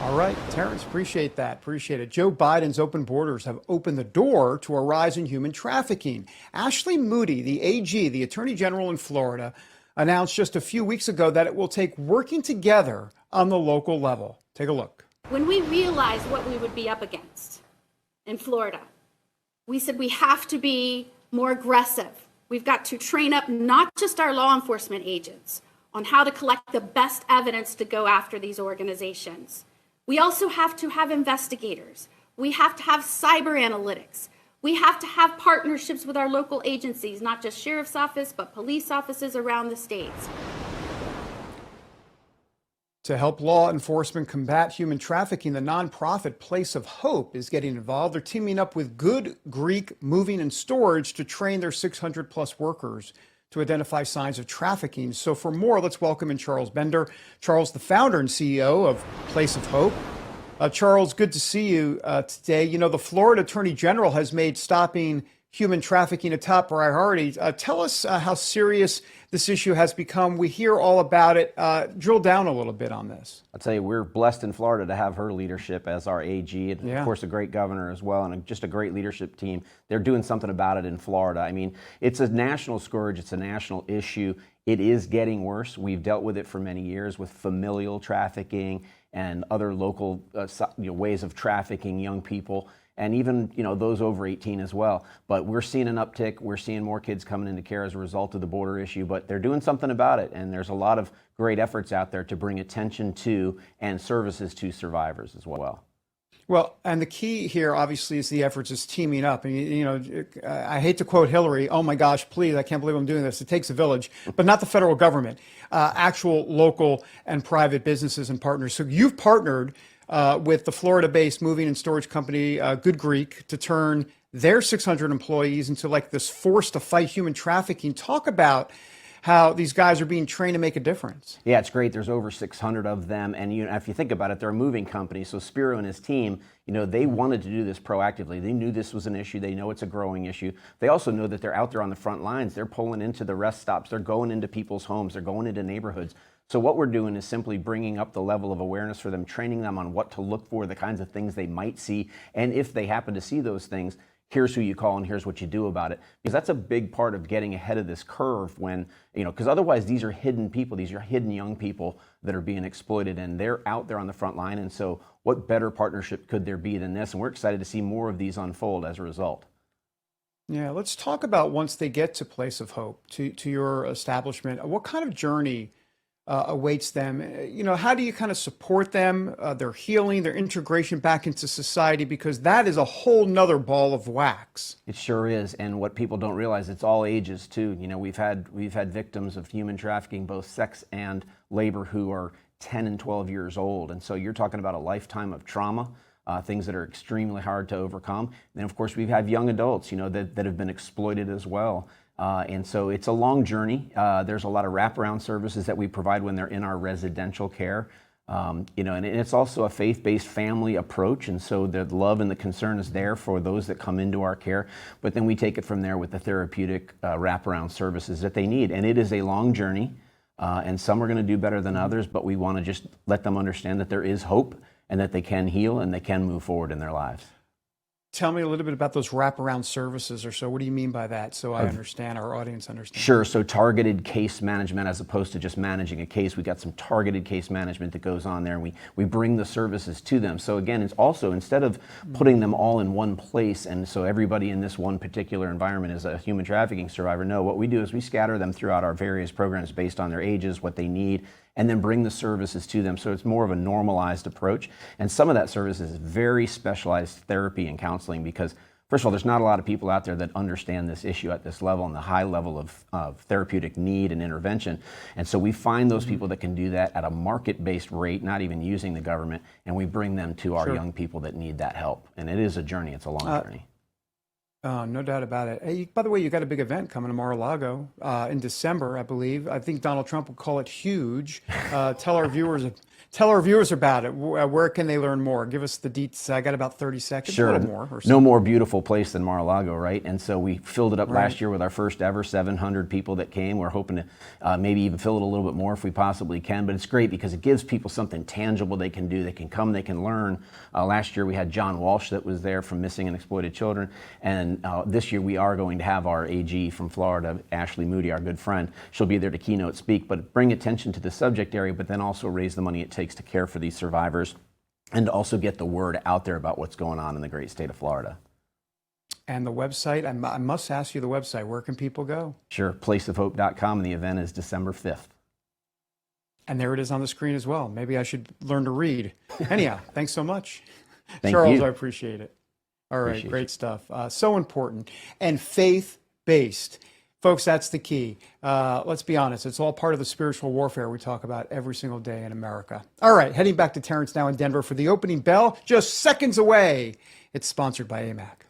All right, Terrence, appreciate that. Appreciate it. Joe Biden's open borders have opened the door to a rise in human trafficking. Ashley Moody, the AG, the Attorney General in Florida, announced just a few weeks ago that it will take working together on the local level. Take a look. When we realized what we would be up against in Florida, we said we have to be more aggressive. We've got to train up not just our law enforcement agents on how to collect the best evidence to go after these organizations. We also have to have investigators. We have to have cyber analytics. We have to have partnerships with our local agencies, not just sheriff's office, but police offices around the states. To help law enforcement combat human trafficking, the nonprofit Place of Hope is getting involved. They're teaming up with Good Greek Moving and Storage to train their 600 plus workers to identify signs of trafficking. So for more, let's welcome in Charles Bender. Charles, the founder and CEO of Place of Hope. Charles, good to see you today. You know, the Florida Attorney General has made stopping human trafficking a top priority. Tell us how serious this issue has become. We hear all about it. Drill down a little bit on this. I'll tell you, we're blessed in Florida to have her leadership as our AG, and of course a great governor as well, and just a great leadership team. They're doing something about it in Florida. I mean, it's a national scourge. It's a national issue. It is getting worse. We've dealt with it for many years with familial trafficking and other local ways of trafficking young people, and even those over 18 as well. But we're seeing an uptick. We're seeing more kids coming into care as a result of the border issue, but they're doing something about it. And there's a lot of great efforts out there to bring attention to and services to survivors as well. Well, and the key here, obviously, is the efforts is teaming up. And, I hate to quote Hillary, oh my gosh, please, I can't believe I'm doing this. It takes a village, but not the federal government, actual local and private businesses and partners. So you've partnered with the Florida-based moving and storage company, Good Greek, to turn their 600 employees into like this force to fight human trafficking. Talk about how these guys are being trained to make a difference. Yeah, it's great. There's over 600 of them. And if you think about it, they're a moving company. So Spiro and his team, they wanted to do this proactively. They knew this was an issue. They know it's a growing issue. They also know that they're out there on the front lines. They're pulling into the rest stops. They're going into people's homes. They're going into neighborhoods. So what we're doing is simply bringing up the level of awareness for them, training them on what to look for, the kinds of things they might see. And if they happen to see those things, here's who you call and here's what you do about it. Because that's a big part of getting ahead of this curve when, because otherwise these are hidden people, these are hidden young people that are being exploited, and they're out there on the front line. And so what better partnership could there be than this? And we're excited to see more of these unfold as a result. Yeah, let's talk about once they get to Place of Hope, to your establishment, what kind of journey awaits them? How do you kind of support them, their healing, their integration back into society? Because that is a whole nother ball of wax. It sure is. And what people don't realize, it's all ages too. We've had victims of human trafficking, both sex and labor, who are 10 and 12 years old. And so you're talking about a lifetime of trauma, things that are extremely hard to overcome. And of course, we've had young adults, that have been exploited as well. And so it's a long journey. There's a lot of wraparound services that we provide when they're in our residential care. And it's also a faith-based family approach. And so the love and the concern is there for those that come into our care. But then we take it from there with the therapeutic wraparound services that they need. And it is a long journey. And some are going to do better than others, but we want to just let them understand that there is hope and that they can heal and they can move forward in their lives. Tell me a little bit about those wraparound services or so. What do you mean by that? So I understand, our audience understands. Sure. So targeted case management as opposed to just managing a case. We got some targeted case management that goes on there, and we bring the services to them. So again, it's also, instead of putting them all in one place, and so everybody in this one particular environment is a human trafficking survivor, no, what we do is we scatter them throughout our various programs based on their ages, what they need, and then bring the services to them. So it's more of a normalized approach. And some of that service is very specialized therapy and counseling because, first of all, there's not a lot of people out there that understand this issue at this level and the high level of therapeutic need and intervention. And so we find those people that can do that at a market-based rate, not even using the government, and we bring them to our young people that need that help. And it is a journey. It's a long journey. No doubt about it. Hey, by the way, you got a big event coming to Mar-a-Lago in December, I believe. I think Donald Trump would call it huge. Tell our viewers Tell our viewers about it. Where can they learn more? Give us the deets. I got about 30 seconds, Sure. a little more. Or so. No more beautiful place than Mar-a-Lago, right? And so we filled it up Right. last year with our first ever 700 people that came. We're hoping to maybe even fill it a little bit more if we possibly can. But it's great because it gives people something tangible they can do. They can come, they can learn. Last year we had John Walsh that was there from Missing and Exploited Children. And this year we are going to have our AG from Florida, Ashley Moody, our good friend. She'll be there to keynote speak, but bring attention to the subject area, but then also raise the money it takes to care for these survivors and to also get the word out there about what's going on in the great state of Florida. And the website, I must ask you the website. Where can people go? Sure, placeofhope.com, and the event is December 5th. And there it is on the screen as well. Maybe I should learn to read. Anyhow, thanks so much. Thank Charles, you. I appreciate it. All right, Appreciate great stuff. So important and faith-based. Folks, that's the key. Let's be honest. It's all part of the spiritual warfare we talk about every single day in America. All right, heading back to Terrence now in Denver for the opening bell, just seconds away. It's sponsored by AMAC.